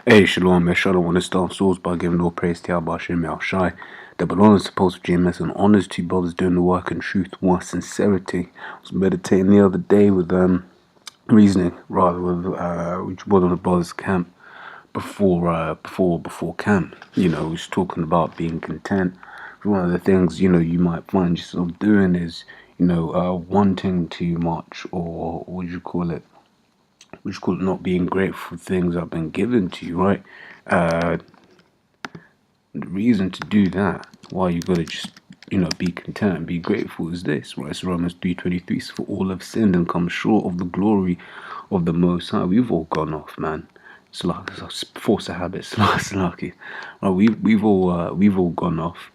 Hey, Shalom, I don't want to start souls by giving all praise to Yahweh Hashem Yahushai. The belong is supposed to GMS and honors to brothers doing the work in truth, one sincerity. I was meditating the other day with reasoning, rather with one of the brothers' camp before camp. You know, he was talking about being content. One of the things you might find yourself doing is wanting too much, or what would you call it? Which called not being grateful for things that have been given to you, right? The reason to do that, why you gotta just, be content and be grateful is this, right? It's Romans 3:23. So for all have sinned and come short of the glory of the Most High. We've all gone off, man. It's like a force of habit. It's lucky. Right, we've all gone off.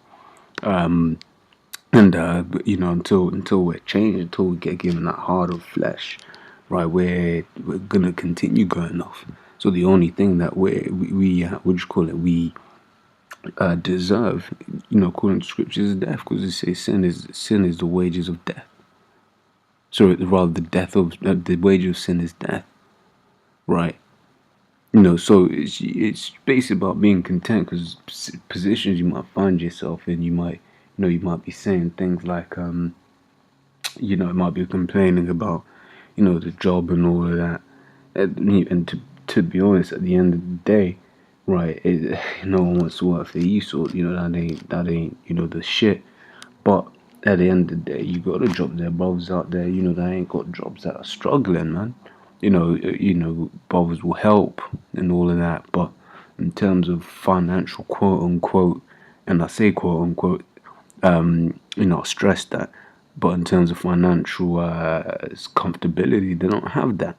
Until we're changed, until we get given that heart of flesh, right, we're gonna continue going off. So the only thing that we deserve, according to scriptures, is death, because it says sin is the wages of death. So rather, the wages of sin is death, right? So it's basically about being content, because positions you might find yourself in, you might be saying things like it might be complaining about the job and all of that, and to be honest, at the end of the day, right, no one wants to work for you, so that ain't the shit. But at the end of the day, you got a job. There brothers out there that ain't got jobs, that are struggling, man. Brothers will help and all of that, but in terms of financial, quote unquote, and I say quote unquote, I stress that, but in terms of financial comfortability, they don't have that.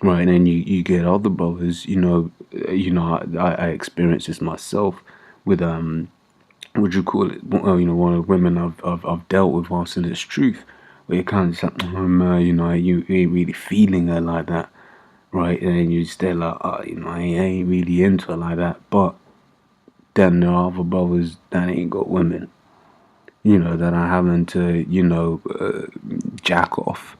Right, and then you get other brothers, I experienced this myself with what you call it, one of the women I've dealt with whilst in this truth, where you kind of just like, you ain't really feeling her like that, right? And then you stay like, I ain't really into her like that. But then there are other brothers that ain't got women, that are having to, jack off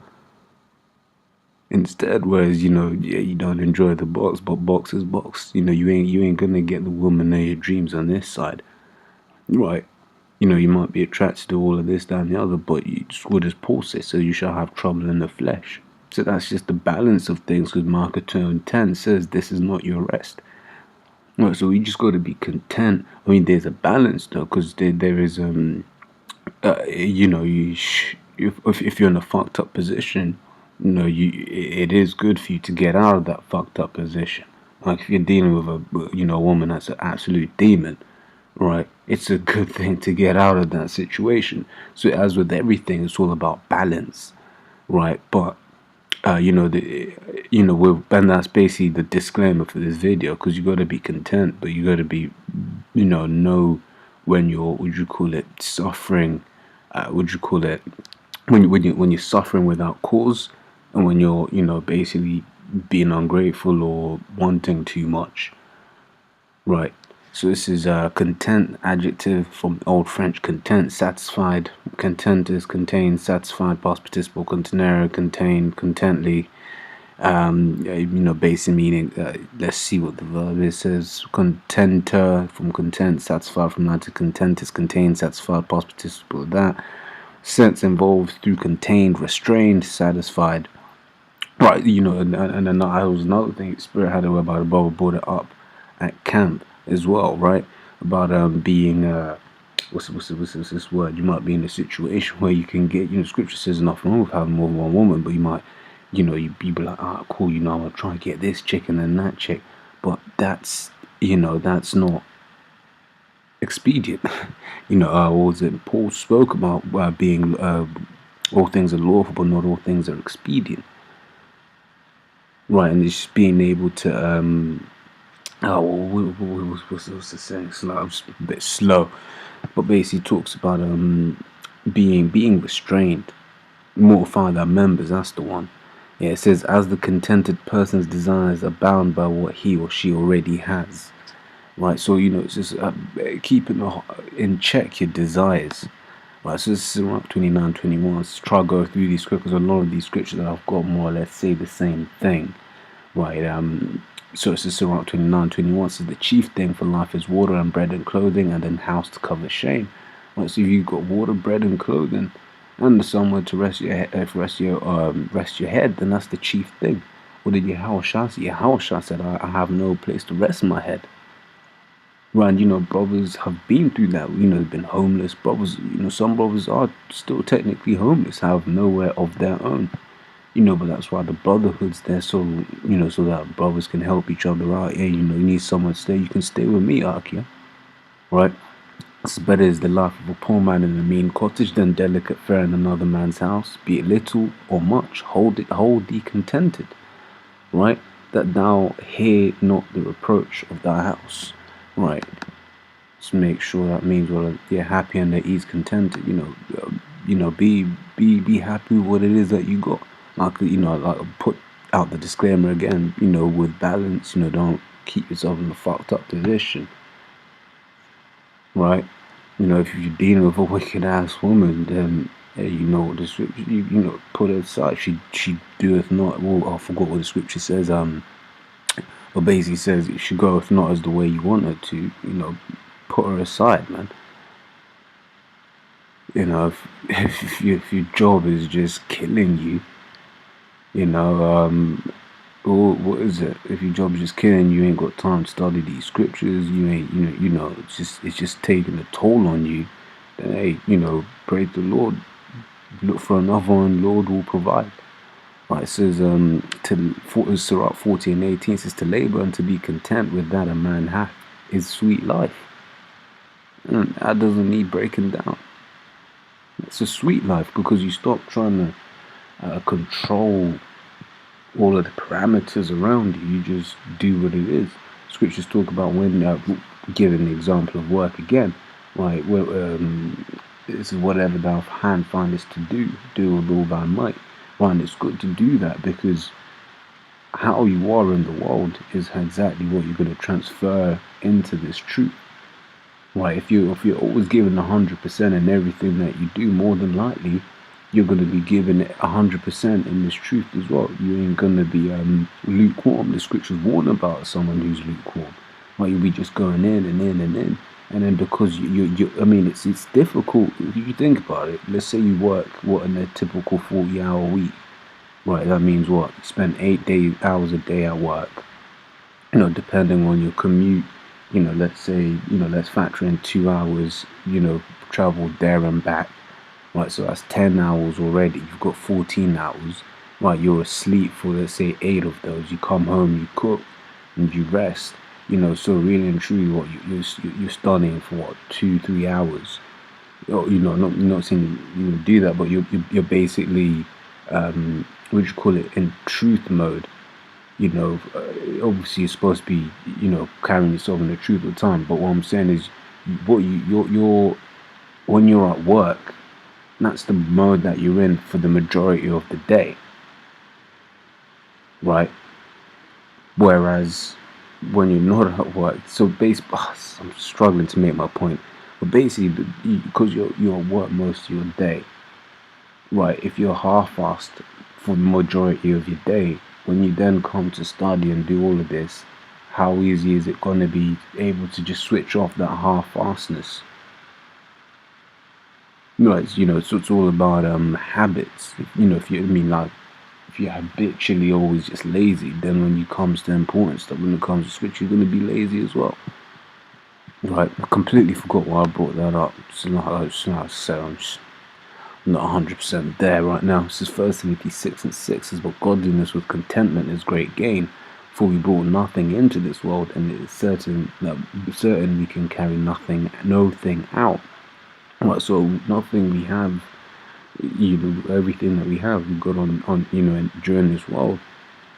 instead. Whereas, you don't enjoy the box, but box is box. You ain't gonna get the woman of your dreams on this side, right? You might be attracted to all of this, that, and the other, but what does Paul say? So you shall have trouble in the flesh. So that's just the balance of things, because Mark 2:10 says this is not your rest. Right, so we just got to be content. I mean, there's a balance though, because there is if you're in a fucked up position, it is good for you to get out of that fucked up position. Like if you're dealing with a woman that's an absolute demon, right, it's a good thing to get out of that situation. So as with everything, it's all about balance, right? But and that's basically the disclaimer for this video, because you got to be content, but you got to be know when you're suffering, when you're suffering without cause, and when you're basically being ungrateful or wanting too much, right? So this is content, adjective from Old French content, satisfied. Content is contained, satisfied, past participle, contenere, contained, contently. Basic meaning. Let's see what the verb is. It says contenter from content, satisfied from that. Content is contained, satisfied, past participle of that. Sense involved through contained, restrained, satisfied. Right, and then that was another thing Spirit had about the brother brought it up at camp as well, right? About being what's this word? You might be in a situation where you can get, scripture says nothing wrong with having more than one woman, but you might, you be like, cool, I'm gonna try and get this chick and then that chick, but that's not expedient. What was it? Paul spoke about being all things are lawful, but not all things are expedient, right? And it's just being able to what's the saying? I'm just a bit slow, but basically talks about being restrained, mortify their members. That's the one. Yeah, it says, as the contented person's desires are bound by what he or she already has, right? So it's just keeping in check your desires, right? So this is Mark 29:21. Let's try to go through these scriptures. A lot of these scriptures that I've got more or less say the same thing, right? So it says Sirach 29:21 says the chief thing for life is water and bread and clothing, and then house to cover shame. Right, so if you've got water, bread, and clothing, and somewhere to rest your head, then that's the chief thing. What did Yahushua say? Yahushua said, I have no place to rest my head. Right, brothers have been through that. They've been homeless. Brothers, some brothers are still technically homeless, have nowhere of their own. But that's why the brotherhood's there, so so that brothers can help each other out. Yeah, you need someone to stay. You can stay with me, Akia. Right? It's better is the life of a poor man in a mean cottage than delicate fare in another man's house. Be it little or much, hold thee contented. Right? That thou hear not the reproach of thy house. Right? Just make sure that means you're happy and that he's contented. Be happy with what it is that you got. Like put out the disclaimer again, with balance, don't keep yourself in a fucked up position. Right? If you're dealing with a wicked ass woman, then the scripture, put it aside. She doeth not, well, I forgot what the scripture says, but basically says she goeth not as the way you want her to, put her aside, man. If your job is just killing you, what is it? If your job is just killing you, ain't got time to study these scriptures, you ain't, it's just taking a toll on you, then hey, pray to the Lord, look for another one, Lord will provide. Right, it says, Sirach 40:18 says, to labor and to be content with that a man hath is sweet life. And that doesn't need breaking down. It's a sweet life because you stop trying to control all of the parameters around you. You just do what it is. Scriptures talk about when giving the example of work again, right? This is whatever thou hand findest to do with all thy might. Right, and it's good to do that because how you are in the world is exactly what you're going to transfer into this truth. Right, if you're always giving 100% in everything that you do, more than likely you're going to be giving it 100% in this truth as well. You ain't going to be lukewarm. The scriptures warn about someone who's lukewarm. Right, you'll be just going in and in and in, and then because it's difficult if you think about it. Let's say you work in a typical 40-hour week. Right, that means what? You spend 8 hours a day at work. Depending on your commute. Let's say, let's factor in 2 hours, travel there and back. Right, so that's 10 hours already. You've got 14 hours. Right, you're asleep for, let's say, 8 of those. You come home, you cook, and you rest. So really and truly, you're studying for 2-3 hours. Not saying you do that, but you're basically, in truth mode. Obviously you're supposed to be, carrying yourself in the truth all the time. But what I'm saying is, you're when you're at work, that's the mode that you're in for the majority of the day. Right? Whereas when you're not at work, so basically, I'm struggling to make my point. But basically, because you're at work most of your day, right? If you're half-assed for the majority of your day, when you then come to study and do all of this, how easy is it going to be able to just switch off that half-assedness? Right, so it's all about habits. If you're habitually always just lazy, then when it comes to important stuff, when it comes to switch, you're going to be lazy as well. Right, I completely forgot why I brought that up. I'm not 100% there right now. This is 1 Timothy 6:6 says, but godliness with contentment is great gain, for we brought nothing into this world, and it is certain we can carry no thing out. Right, so nothing we have, everything that we have, we got on during this world,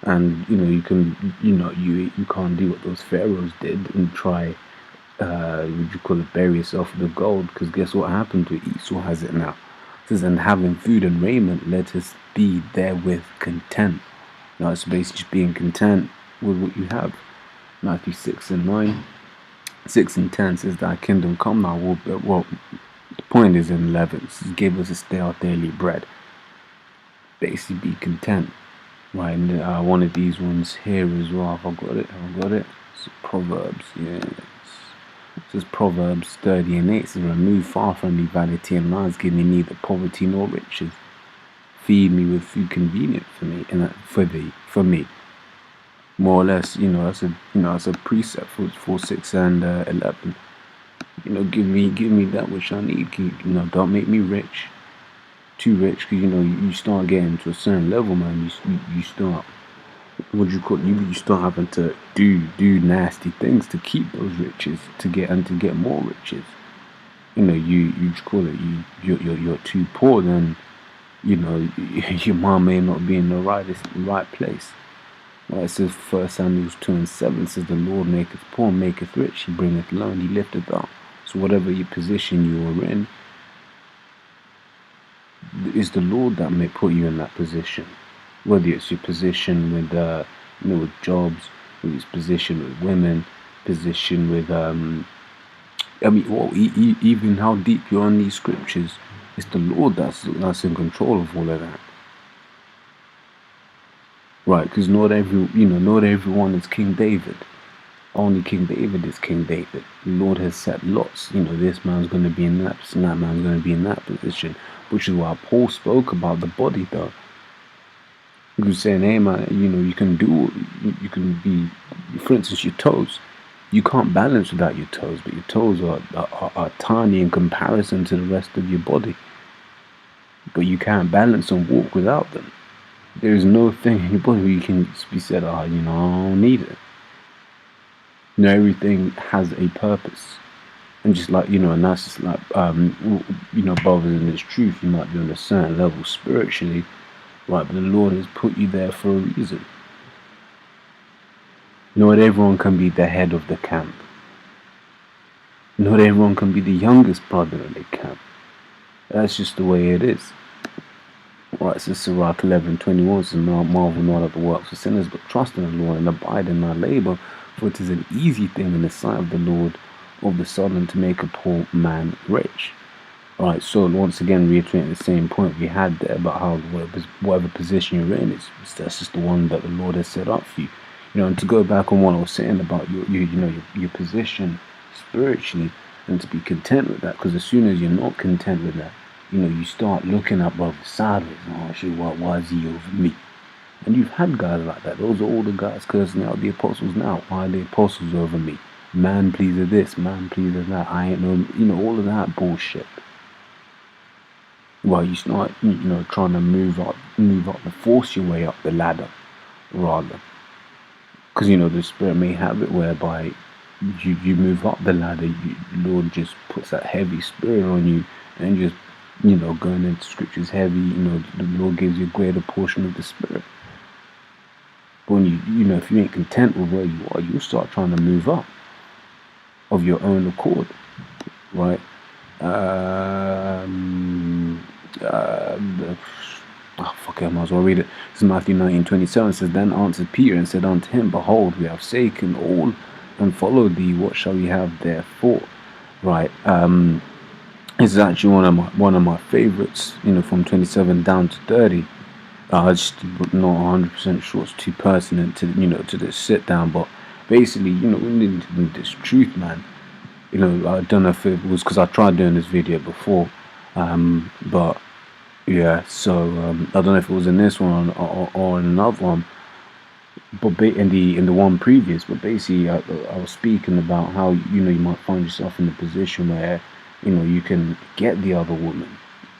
and you can't do what those pharaohs did and try, bury yourself in the gold, because guess what happened to Esau? Has it now? It says, and having food and raiment, let us be therewith content. Now it's basically just being content with what you have. Matthew 6:9, 6:10 says, thy kingdom come, thy will be. Well, the point is in 11. It says, give us this day our daily bread. Basically be content. Right, and one of these ones here as well. Have I got it? Have I got it? It's Proverbs, yes. It says Proverbs 30:8 says, remove far from me vanity and lies, give me neither poverty nor riches. Feed me with food convenient for me, and for me. More or less, that's a precept for 4, 6, and 11. Give me that which I need. Don't make me rich, too rich, because you start getting to a certain level, man. You start, you start having to do nasty things to keep those riches, to get more riches. You just call it you're too poor, then your mom may not be in the right place. It says 1 Samuel 2:7 says, the Lord maketh poor, maketh rich, he bringeth low, and he lifteth up. So whatever your position you are in, is the Lord that may put you in that position. Whether it's your position with with jobs, whether it's position with women, position with even how deep you're on these scriptures, it's the Lord that's in control of all of that. Right, because not everyone is King David. Only King David is King David. The Lord has set lots. This man's going to be in that position, that man's going to be in that position. Which is why Paul spoke about the body, though. He was saying, hey man, you can be, for instance, your toes. You can't balance without your toes, but your toes are tiny in comparison to the rest of your body. But you can't balance and walk without them. There is no thing in your body where you can be said, I don't need it. Everything has a purpose. And just like, and that's just like, brothers in this truth, you might be on a certain level spiritually, right, but the Lord has put you there for a reason. Not everyone can be the head of the camp. Not everyone can be the youngest brother in the camp. That's just the way it is. Right, so Sirach 11:21 says, marvel not at the works of sinners, but trust in the Lord and abide in thy labor, for it is an easy thing in the sight of the Lord of the Sudden to make a poor man rich. Alright, so once again reiterating the same point we had there about how whatever position you're in, that's just the one that the Lord has set up for you. And to go back on what I was saying about your position spiritually, and to be content with that, because as soon as you're not content with that, you start looking at brothers sideways. Oh shit, why is he over me? And you've had guys like that. Those are all the guys cursing out the apostles now. Why are the apostles over me? Man pleaser this, man pleaser that. I ain't no, all of that bullshit. Well, you start, trying to move up, to force your way up the ladder, rather. Because, the Spirit may have it whereby you move up the ladder, Lord just puts that heavy spirit on you, and just, going into scriptures heavy, the Lord gives you a greater portion of the Spirit. But when if you ain't content with where you are, you start trying to move up of your own accord, right? I might as well read it. This is Matthew 19:27. Says, then answered Peter and said unto him, behold, we have forsaken all and followed thee. What shall we have therefore? Right. This is actually one of my favorites. From 27 down to 30. Just not 100% sure. It's too pertinent to this sit down, but basically, we need this truth, man. I don't know if it was because I tried doing this video before, but yeah. So I don't know if it was in this one or in another one, but in the one previous. But basically, I was speaking about how you might find yourself in a position where you can get the other woman,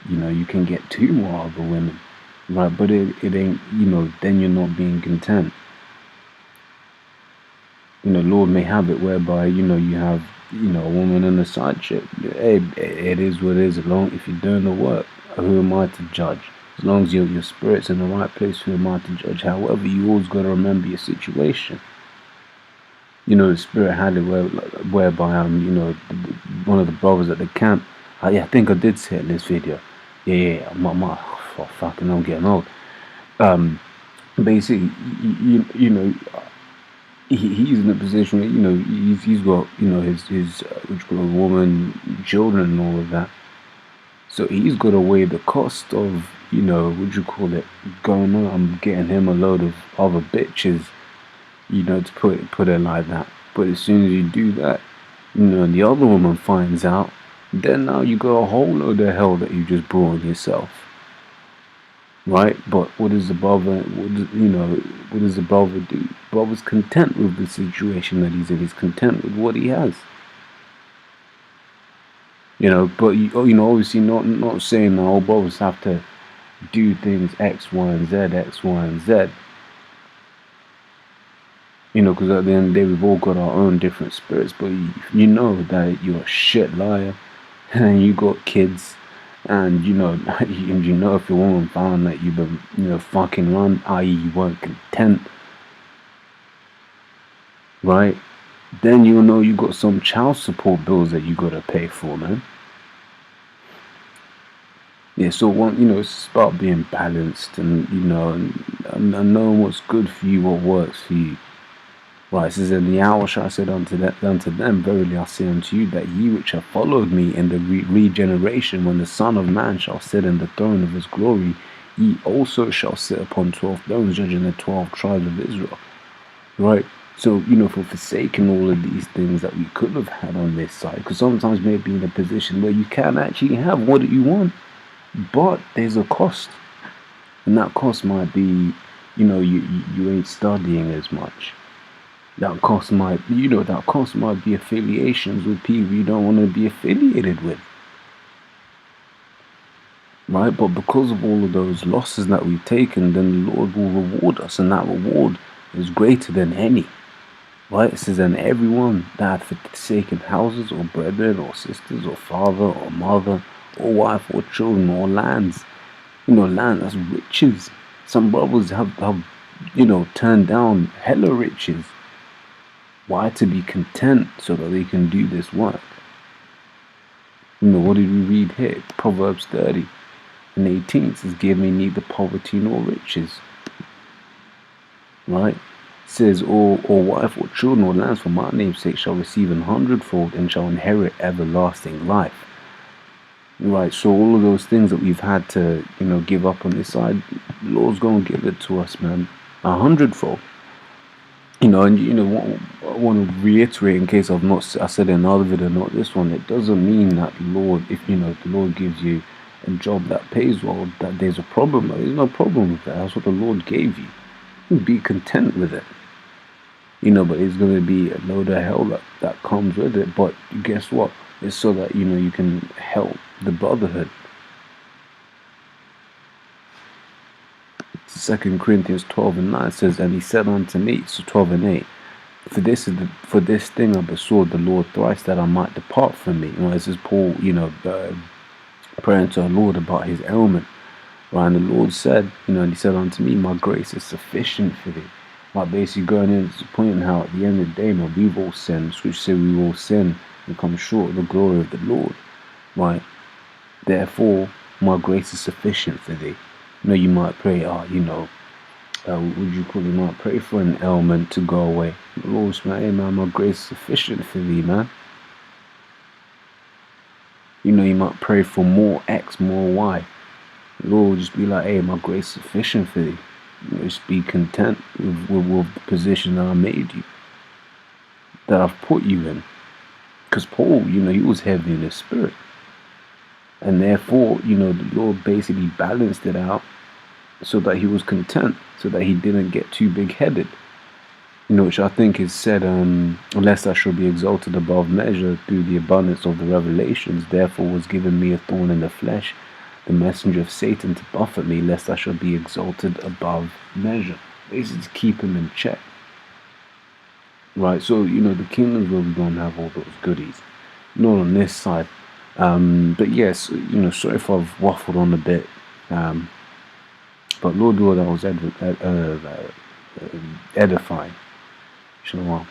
you can get 2 more other women, right? But it ain't, then you're not being content. Lord may have it whereby you have a woman and a side chick. Hey, it is what it is. If you're doing the work, who am I to judge? As long as your spirit's in the right place, who am I to judge? However, you always got to remember your situation. The Spirit had it whereby one of the brothers at the camp. I think I did say it in this video. Yeah. Fucking, I'm getting old. Basically, he's in a position where he's got his woman, children, and all of that. So he's got to weigh the cost of, what you call it, going on. I'm getting him a load of other bitches, to put it like that. But as soon as you do that, and the other woman finds out, then now you got a whole load of hell that you just brought on yourself. Right? But what does the brother, what does the brother do? Brother's content with the situation that he's in. He's content with what he has. But obviously not saying that all brothers have to do things X, Y, and Z, X, Y, and Z. Because at the end of the day, we've all got our own different spirits. But you know that you're a shit liar, and you got kids, and if your woman found that you've been fucking run, i.e. you weren't content, right? Then you know you got some child support bills that you gotta pay for, man. Yeah, so it's about being balanced and and knowing what's good for you, what works for you. Right, it says, in the hour shall I say unto them, verily I say unto you, that ye which have followed me in the regeneration, when the Son of Man shall sit in the throne of his glory, ye also shall sit upon 12 thrones, judging the 12 tribes of Israel. Right? So, for forsaking all of these things that we could have had on this side, because sometimes we may be in a position where you can actually have what you want, but there's a cost. And that cost might be, you ain't studying as much. That cost might be affiliations with people you don't want to be affiliated with. Right? But because of all of those losses that we've taken, then the Lord will reward us, and that reward is greater than any. Right? It says, and everyone that hath forsaken houses, or brethren, or sisters, or father, or mother, or wife, or children, or lands. Land, that's riches. Some brothers have turned down hella riches. Why? To be content so that they can do this work. What did we read here? Proverbs 30 and 18 says, give me neither poverty nor riches. Right? It says, or wife, or children, or lands for my name's sake shall receive 100-fold and shall inherit everlasting life. Right, so all of those things that we've had to, give up on this side, the Lord's going to give it to us, man, 100-fold. And I want to reiterate, in case I said in another video, not this one, it doesn't mean that the Lord, if the Lord gives you a job that pays well, that there's a problem. There's no problem with that. That's what the Lord gave you. Be content with it. But it's going to be a load of hell that comes with it. But guess what? It's so that you can help the brotherhood. 2 Corinthians 12 and 9 says, and he said unto me, so 12 and 8, for this thing I besought the Lord thrice, that I might depart from me. This is Paul, praying to our Lord about his ailment. Right, and the Lord said, and he said unto me, my grace is sufficient for thee. Like basically going into pointing how at the end of the day, man, we've all sinned. Scripture says we all sin and come short of the glory of the Lord. Right? Therefore, my grace is sufficient for thee. You might pray, would you call it? You might pray for an ailment to go away. The Lord's like, hey man, my grace is sufficient for thee, man. You might pray for more X, more Y. The Lord will just be like, hey, my grace is sufficient for thee. Just be content with the position that I made you, that I've put you in. Because Paul, he was heavy in his spirit. And therefore, the Lord basically balanced it out so that he was content, so that he didn't get too big-headed. Which I think is said, unless I shall be exalted above measure through the abundance of the revelations, therefore was given me a thorn in the flesh, the messenger of Satan, to buffet me, lest I shall be exalted above measure. Basically to keep him in check. Right, so, the kingdom's where we're going to have all those goodies. Not on this side. But yes, sorry if I've waffled on a bit. But Lord, that was edifying. Shalom.